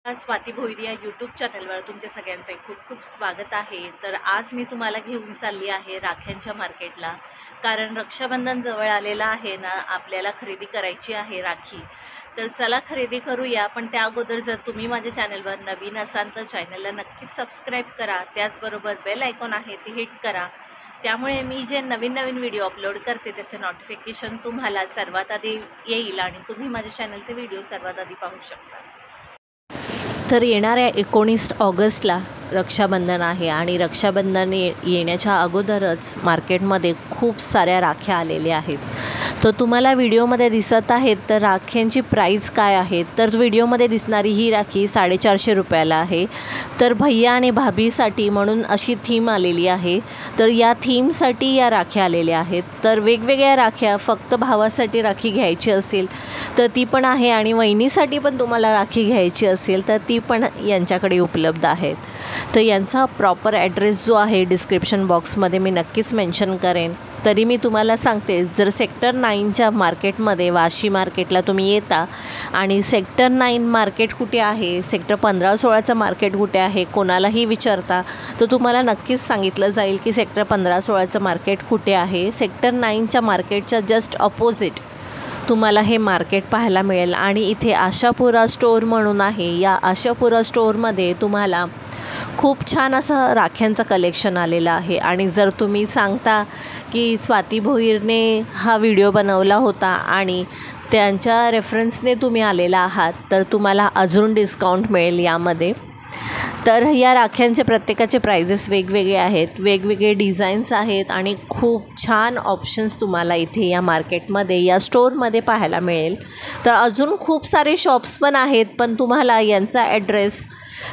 स्वाती भोईर या यूट्यूब चॅनलवर तुमच्या सगळ्यांचे खूप खूप स्वागत आहे। तर आज मी तुम्हाला घेऊन चालली आहे राख्यांच्या मार्केटला, कारण रक्षाबंधन जवळ आलेला आहे ना, आपल्याला खरेदी करायची आहे राखी। तर चला खरेदी करूया। पण त्या अगोदर जर तुम्ही माझ्या चॅनलवर नवीन असाल तर चॅनलला नक्कीच सबस्क्राईब करा, त्याचबरोबर बेल आयकॉन आहे ते हिट करा, त्यामुळे मी जे नवीन व्हिडिओ अपलोड करते त्याचे नोटिफिकेशन तुम्हाला सर्वात आधी येईल आणि तुम्ही माझ्या चॅनलचे व्हिडिओ सर्वात आधी पाहू शकता। तर येणाऱ्या 19 ऑगस्टला रक्षाबंधन आहे आणि रक्षाबंधन येण्याच्या अगोदरच मार्केटमध्ये खूप साऱ्या राख्या आलेल्या आहेत। तर तुम्हाला व्हिडिओमध्ये दिसत आहेत तर राख्यांची प्राईस काय आहे, तर व्हिडिओमध्ये दिसणारी ही राखी 450 रुपयाला आहे। तर भैया आणि भाभीसाठी म्हणून अशी थीम आलेली आहे। तर या थीमसाठी या राख्या आलेल्या आहेत। तर वेगवेगळ्या राख्या, फक्त भावासाठी राखी घ्यायची असेल तर ती पण आहे आणि वहिनीसाठी पण तुम्हाला राखी घ्यायची असेल तर ती पण यांच्याकडे उपलब्ध आहेत। तर यांचा प्रॉपर ॲड्रेस जो आहे डिस्क्रिप्शन बॉक्समध्ये मी नक्कीच मेन्शन करेन। तरी मी तुम्हाला सांगते, जर सेक्टर 9च्या मार्केटमध्ये वाशी मार्केटला तुम्ही येता आणि सेक्टर 9 मार्केट कुठे आहे, सेक्टर 15-16चं मार्केट कुठे आहे कोणालाही विचारता तर तुम्हाला नक्कीच सांगितलं जाईल की सेक्टर 15-16चं मार्केट कुठे आहे। सेक्टर 9च्या मार्केटच्या जस्ट ऑपोजिट तुम्हाला हे मार्केट पाहायला मिळेल। आणि इथे आशापुरा स्टोअर म्हणून आहे। या आशापुरा स्टोअरमध्ये तुम्हाला खूप छान असं राख्यांचं कलेक्शन आलेलं आहे। आणि जर तुम्ही सांगता की स्वाती भोईरने हा व्हिडिओ बनवला होता आणि त्यांच्या रेफरन्सने तुम्ही आलेला आहात तर तुम्हाला अजून डिस्काउंट मिळेल यामध्ये। तर या राख्यांचे प्रत्येकाचे प्राइजेस वेगवेगळे आहेत, वेगवेगळे डिझाईन्स आहेत आणि खूप छान ऑप्शन्स तुम्हाला इथे या मार्केटमध्ये, या स्टोअरमध्ये पाहायला मिळेल। तर अजून खूप सारे शॉप्स पण आहेत, पण तुम्हाला यांचा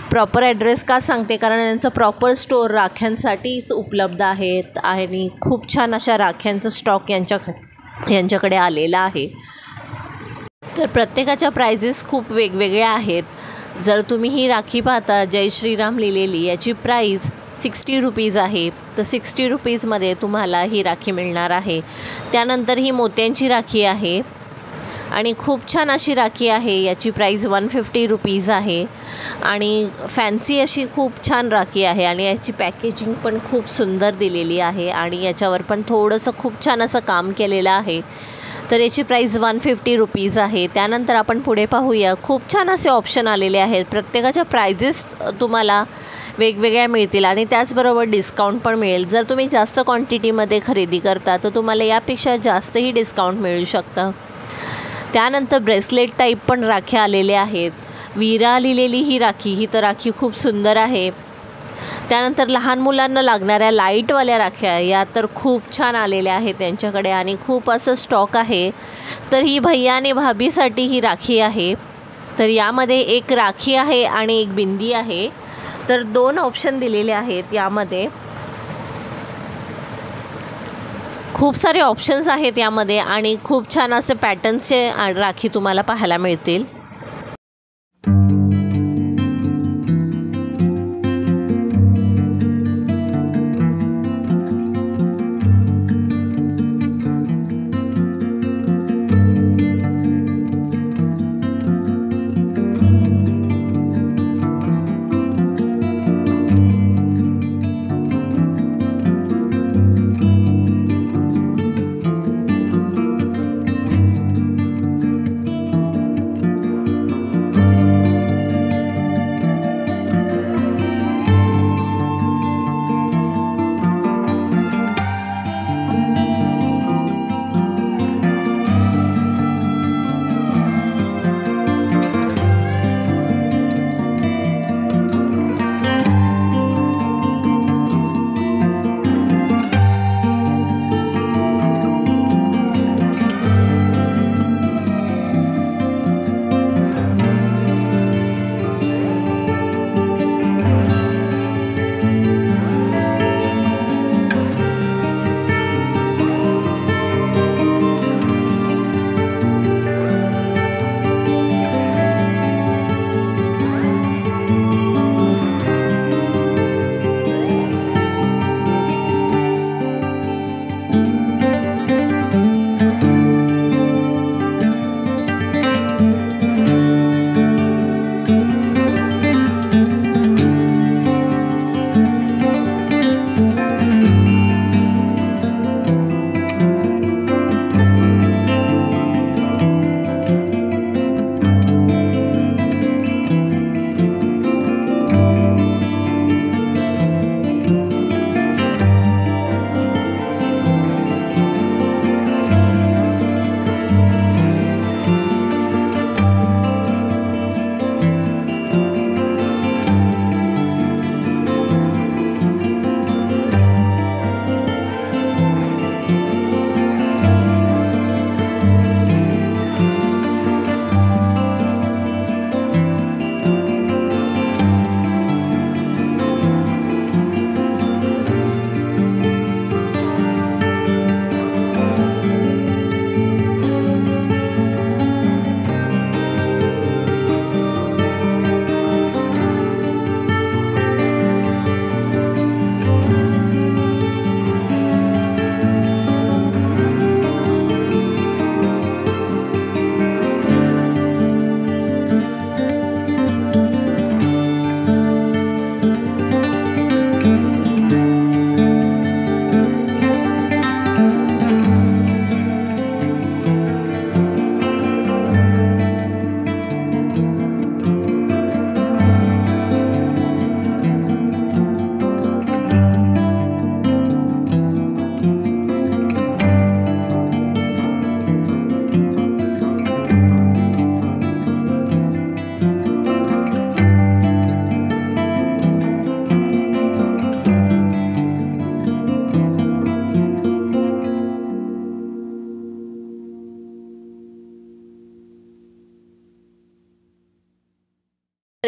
प्रॉपर ॲड्रेस का सांगते, कारण यांचं प्रॉपर स्टोअर राख्यांसाठीच उपलब्ध आहेत आणि खूप छान अशा राख्यांचं स्टॉक यांच्याकडे आलेला आहे। तर प्रत्येकाच्या प्राइजेस खूप वेगवेगळ्या आहेत। जर तुम्ही ही राखी पाहता जय श्रीराम लिहिलेली, याची प्राईस 60 रुपीज आहे। तर 60 रुपीजमध्ये तुम्हाला ही राखी मिळणार आहे। त्यानंतर ही मोत्यांची राखी आहे आणि खूप छान अशी राखी आहे, याची प्राईस 150 रुपीज आहे आणि फॅन्सी अशी खूप छान राखी आहे आणि याची पॅकेजिंग पण खूप सुंदर दिलेली आहे आणि याच्यावर पण थोडंसं खूप छान असं काम केलेलं आहे। तर याची प्राईस 150 रुपीज आहे। त्यानंतर आपण पुढे पाहूया, खूप छान असे ऑप्शन आलेले आहेत। प्रत्येकाच्या प्राइजेस तुम्हाला वेगवेगळ्या मिळतील आणि त्याचबरोबर डिस्काउंट पण मिळेल। जर तुम्ही जास्त क्वांटिटीमध्ये खरेदी करता तर तुम्हाला यापेक्षा जास्तही डिस्काउंट मिळू शकतं। त्यानंतर ब्रेसलेट टाईप पण राख्या आलेल्या आहेत। वीरा लिहिलेली ही राखी तर राखी खूप सुंदर आहे। त्यानंतर लहान मुलांना लागणाऱ्या लाईटवाल्या राख्या या तर खूप छान आलेल्या आहेत त्यांच्याकडे आणि खूप असं स्टॉक आहे। तर ही भैया आणि भाभीसाठी ही राखी आहे। तर यामध्ये एक राखी आहे आणि एक बिंदी आहे। तर 2 ऑप्शन दिलेले आहेत यामध्ये, खूप सारे ऑप्शन्स आहेत यामध्ये आणि खूप छान असे पॅटर्न्सचे राखी तुम्हाला पाहायला मिळतील।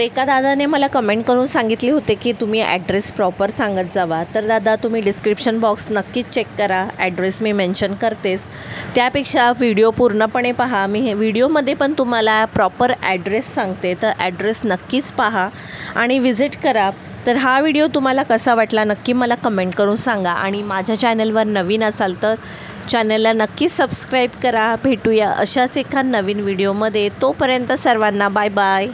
तर एका दादाने मला कमेंट करून सांगितले होते की तुम्ही ॲड्रेस प्रॉपर सांगत जावा. तर दादा तुम्ही डिस्क्रिप्शन बॉक्स नक्कीच चेक करा, ॲड्रेस मी मेन्शन करतेस. त्यापेक्षा व्हिडिओ पूर्णपणे पहा. मी हे व्हिडिओमध्ये पण तुम्हाला प्रॉपर ॲड्रेस सांगते, तर ॲड्रेस नक्कीच पहा आणि विजिट करा. तर हा व्हिडिओ तुम्हाला कसा वाटला नक्की मला कमेंट करून सांगा. आणि माझ्या चॅनलवर नवीन असाल तर चॅनलला नक्की सबस्क्राईब करा. भेटूया अशाच एका नवीन व्हिडिओमध्ये. तोपर्यंत सर्वांना बाय बाय.